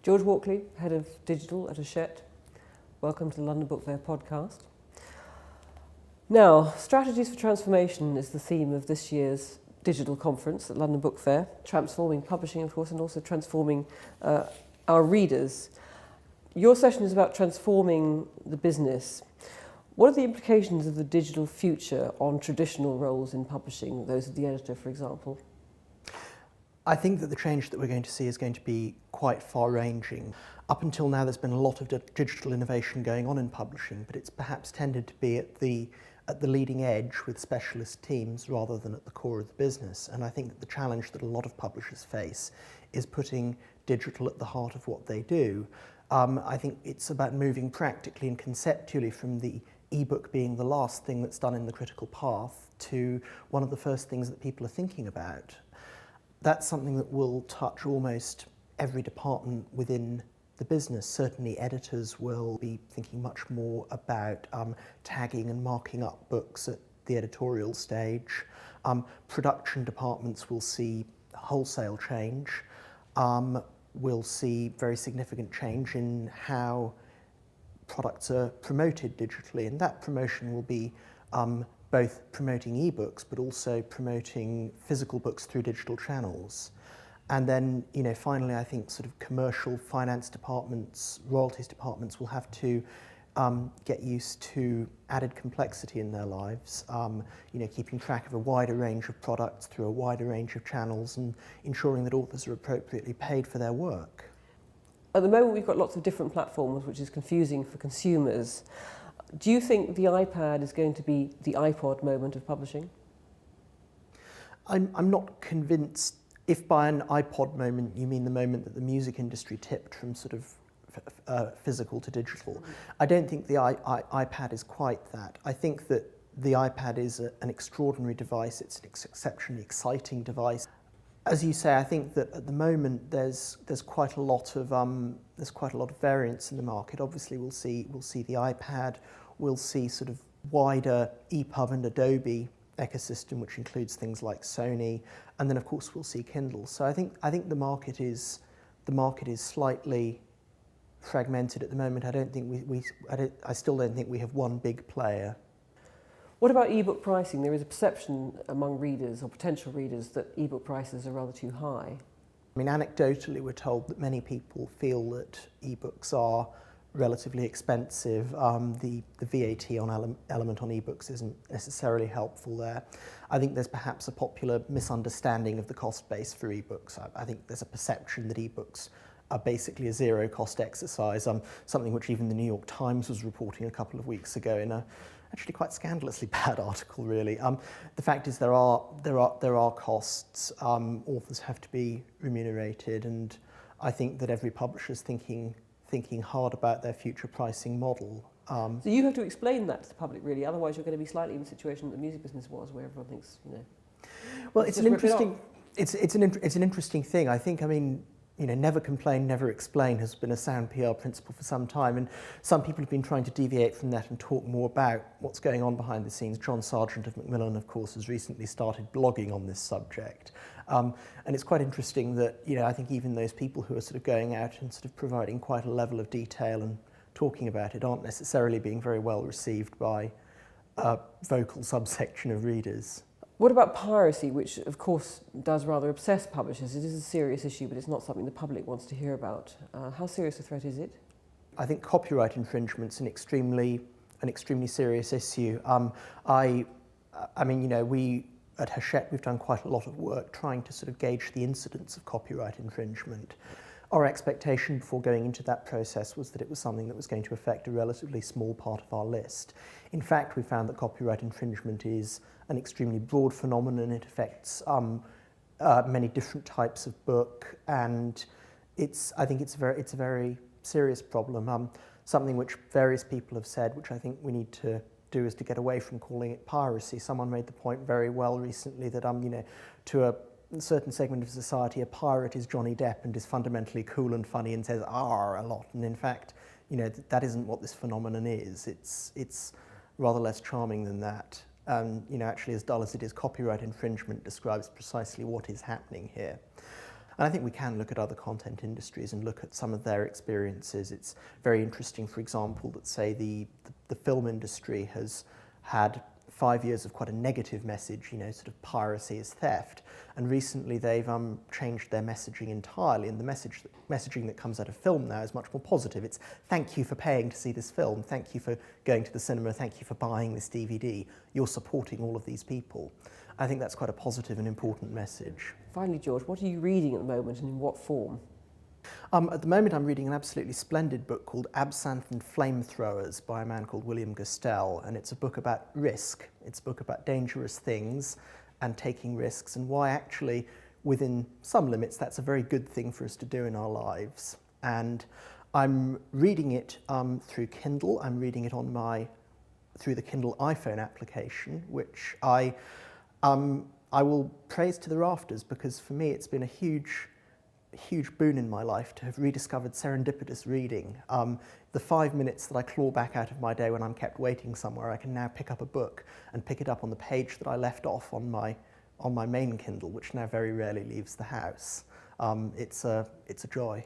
George Walkley, Head of Digital at Hachette. Welcome to the London Book Fair podcast. Now, strategies for transformation is the theme of this year's digital conference at London Book Fair, transforming publishing, of course, and also transforming our readers. Your session is about transforming the business. What are the implications of the digital future on traditional roles in publishing, those of the editor, for example? I think that the change that we're going to see is going to be quite far-ranging. Up until now, there's been a lot of digital innovation going on in publishing, but it's perhaps tended to be at the leading edge with specialist teams rather than at the core of the business. And I think that the challenge that a lot of publishers face is putting digital at the heart of what they do. I think it's about moving practically and conceptually from the ebook being the last thing that's done in the critical path to one of the first things that people are thinking about. That's something that will touch almost every department within the business. Certainly editors will be thinking much more about tagging and marking up books at the editorial stage. Production departments will see wholesale change. We'll see very significant change in how products are promoted digitally, and that promotion will be both promoting ebooks but also promoting physical books through digital channels. And then, finally, I think sort of commercial finance departments, royalties departments will have to get used to added complexity in their lives, keeping track of a wider range of products through a wider range of channels and ensuring that authors are appropriately paid for their work. At the moment, we've got lots of different platforms, which is confusing for consumers. Do you think the iPad is going to be the iPod moment of publishing? I'm not convinced. If by an iPod moment you mean the moment that the music industry tipped from sort of physical to digital, I don't think the iPad is quite that. I think that the iPad is an extraordinary device. It's an exceptionally exciting device. As you say, I think that at the moment there's quite a lot of variance in the market. Obviously, we'll see the iPad. We'll see sort of wider EPUB and Adobe ecosystem, which includes things like Sony, and then of course we'll see Kindle. So I think the market is slightly fragmented at the moment. I still don't think we have one big player. What about ebook pricing? There is a perception among readers or potential readers that ebook prices are rather too high. I mean, anecdotally, we're told that many people feel that ebooks are relatively expensive. The VAT element on ebooks isn't necessarily helpful there. I think there's perhaps a popular misunderstanding of the cost base for ebooks. I think there's a perception that ebooks are basically a zero-cost exercise, something which even the New York Times was reporting a couple of weeks ago in a actually quite scandalously bad article, really. The fact is there are costs. Authors have to be remunerated, and I think that every publisher's thinking hard about their future pricing model. So you have to explain that to the public, really. Otherwise, you're going to be slightly in the situation that the music business was, where everyone thinks, Well, it's an interesting thing. I think, never complain, never explain has been a sound PR principle for some time, and some people have been trying to deviate from that and talk more about what's going on behind the scenes. John Sargent of Macmillan, of course, has recently started blogging on this subject. And it's quite interesting that, I think even those people who are sort of going out and sort of providing quite a level of detail and talking about it aren't necessarily being very well received by a vocal subsection of readers. What about piracy, which of course does rather obsess publishers? It is a serious issue, but it's not something the public wants to hear about. How serious a threat is it? I think copyright infringement's an extremely serious issue. We at Hachette, we've done quite a lot of work trying to sort of gauge the incidence of copyright infringement. Our expectation before going into that process was that it was something that was going to affect a relatively small part of our list. In fact, we found that copyright infringement is an extremely broad phenomenon. It affects many different types of book, and I think it's a very serious problem. Something which various people have said, which I think we need to do, is to get away from calling it piracy. Someone made the point very well recently that to a certain segment of society, a pirate is Johnny Depp and is fundamentally cool and funny and says "arr" a lot. And in fact, that isn't what this phenomenon is. It's rather less charming than that. Actually, as dull as it is, copyright infringement describes precisely what is happening here. And I think we can look at other content industries and look at some of their experiences. It's very interesting, for example, that say the film industry has had 5 years of quite a negative message, you know, sort of piracy is theft. And recently they've changed their messaging entirely, and the messaging that comes out of film now is much more positive. It's thank you for paying to see this film, thank you for going to the cinema, thank you for buying this DVD. You're supporting all of these people. I think that's quite a positive and important message. Finally, George, what are you reading at the moment and in what form? At the moment I'm reading an absolutely splendid book called Absinthe and Flamethrowers by a man called William Gustell, and it's a book about risk. It's a book about dangerous things and taking risks, and why actually within some limits that's a very good thing for us to do in our lives. And I'm reading it through Kindle. I'm reading it through the Kindle iPhone application, which I will praise to the rafters, because for me it's been a huge boon in my life to have rediscovered serendipitous reading. The 5 minutes that I claw back out of my day when I'm kept waiting somewhere, I can now pick up a book and pick it up on the page that I left off on my main Kindle, which now very rarely leaves the house. It's a joy.